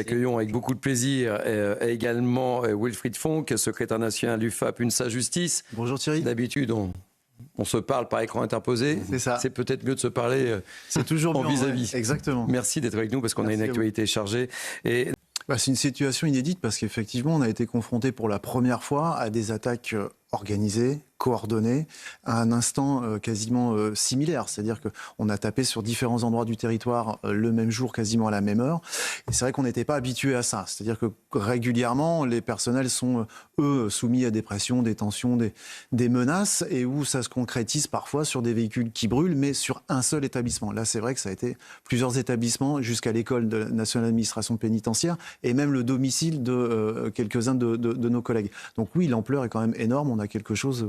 accueillons avec beaucoup de plaisir également Wilfried Fonck, secrétaire national du FAP UNSA Justice. Bonjour Thierry. D'habitude, on se parle par écran interposé. C'est ça. C'est peut-être mieux de se parler c'est toujours en mieux, vis-à-vis. Ouais, exactement. Merci d'être avec nous parce qu'on a une actualité chargée. Et... c'est une situation inédite parce qu'effectivement, on a été confronté pour la première fois à des attaques organisées, coordonnées, à un instant quasiment similaire. C'est-à-dire qu'on a tapé sur différents endroits du territoire le même jour, quasiment à la même heure. Et c'est vrai qu'on n'était pas habitué à ça. C'est-à-dire que régulièrement, les personnels sont, eux, soumis à des pressions, des tensions, des menaces, et où ça se concrétise parfois sur des véhicules qui brûlent, mais sur un seul établissement. Là, c'est vrai que ça a été plusieurs établissements, jusqu'à l'école nationale d'administration pénitentiaire, et même le domicile de quelques-uns de nos collègues. Donc oui, l'ampleur est quand même énorme. On a quelque chose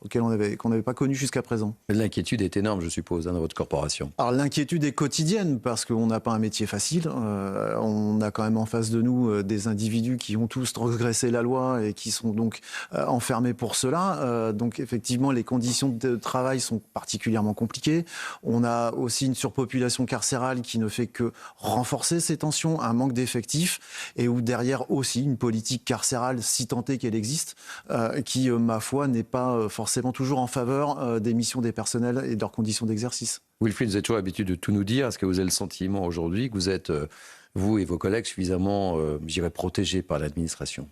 auquel qu'on n'avait pas connu jusqu'à présent. L'inquiétude est énorme, je suppose, dans votre corporation. Alors l'inquiétude est quotidienne parce qu'on n'a pas un métier facile. On a quand même en face de nous des individus qui ont tous transgressé la loi et qui sont donc enfermés pour cela. Donc effectivement, les conditions de travail sont particulièrement compliquées. On a aussi une surpopulation carcérale qui ne fait que renforcer ces tensions, un manque d'effectifs, et où derrière aussi une politique carcérale, si tant est qu'elle existe, qui, ma foi, n'est pas forcément toujours en faveur des missions des personnels et de leurs conditions d'exercice. Wilfried, vous avez toujours l'habitude de tout nous dire. Est-ce que vous avez le sentiment aujourd'hui que vous êtes, vous et vos collègues, suffisamment, protégés par l'administration ?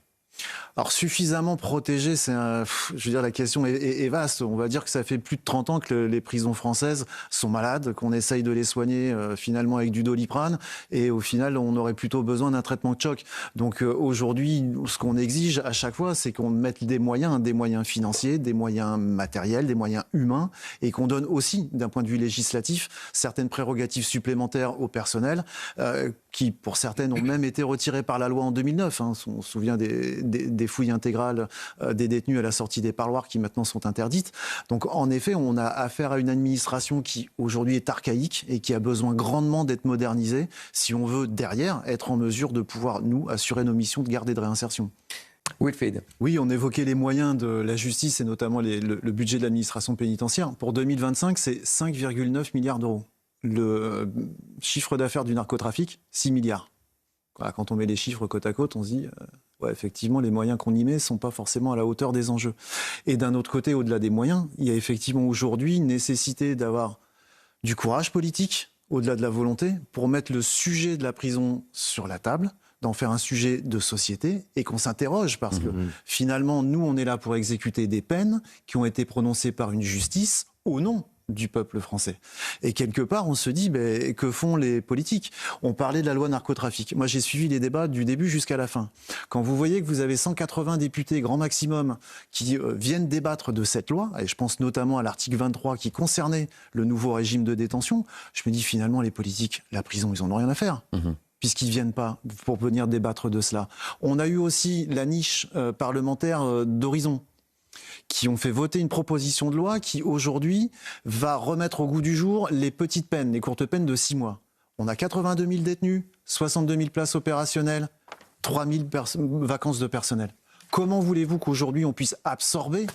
Alors suffisamment protégé, je veux dire, la question est vaste. On va dire que ça fait plus de 30 ans que les prisons françaises sont malades, qu'on essaye de les soigner finalement avec du Doliprane, et au final on aurait plutôt besoin d'un traitement de choc. Donc aujourd'hui, ce qu'on exige à chaque fois, c'est qu'on mette des moyens financiers, des moyens matériels, des moyens humains, et qu'on donne aussi, d'un point de vue législatif, certaines prérogatives supplémentaires au personnel, qui pour certaines ont même été retirées par la loi en 2009. On se souvient des fouilles intégrales des détenus à la sortie des parloirs qui maintenant sont interdites. Donc en effet, on a affaire à une administration qui aujourd'hui est archaïque et qui a besoin grandement d'être modernisée si on veut derrière être en mesure de pouvoir, nous, assurer nos missions de garde et de réinsertion. Wilfried. Oui, on évoquait les moyens de la justice et notamment le budget de l'administration pénitentiaire. Pour 2025, c'est 5,9 milliards d'euros. Le chiffre d'affaires du narcotrafic, 6 milliards. Quand on met les chiffres côte à côte, on se dit, effectivement, les moyens qu'on y met ne sont pas forcément à la hauteur des enjeux. Et d'un autre côté, au-delà des moyens, il y a effectivement aujourd'hui une nécessité d'avoir du courage politique, au-delà de la volonté, pour mettre le sujet de la prison sur la table, d'en faire un sujet de société, et qu'on s'interroge, parce que finalement, nous, on est là pour exécuter des peines qui ont été prononcées par une justice au nom du peuple français. Et quelque part, on se dit, que font les politiques ? On parlait de la loi narcotrafic. Moi, j'ai suivi les débats du début jusqu'à la fin. Quand vous voyez que vous avez 180 députés, grand maximum, qui viennent débattre de cette loi, et je pense notamment à l'article 23 qui concernait le nouveau régime de détention, je me dis finalement, les politiques, la prison, ils en ont rien à faire. Puisqu'ils ne viennent pas pour venir débattre de cela. On a eu aussi la niche parlementaire d'Horizon, qui ont fait voter une proposition de loi qui, aujourd'hui, va remettre au goût du jour les petites peines, les courtes peines de 6 mois. On a 82 000 détenus, 62 000 places opérationnelles, 3 000 vacances de personnel. Comment voulez-vous qu'aujourd'hui on puisse absorber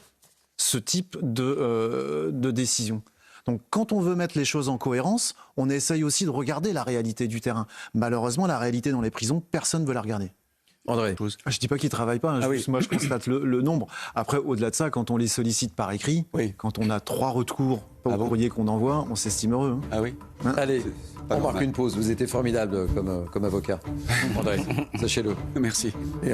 ce type de décision ? Donc quand on veut mettre les choses en cohérence, on essaye aussi de regarder la réalité du terrain. Malheureusement, la réalité dans les prisons, personne ne veut la regarder. André. Je ne dis pas qu'ils ne travaillent pas, moi je constate le nombre. Après, au-delà de ça, quand on les sollicite par écrit, quand on a 3 recours au courrier qu'on envoie, on s'estime heureux. Ah oui. Allez, on marque une pause. Vous étiez formidable comme avocat. André, sachez-le. Merci.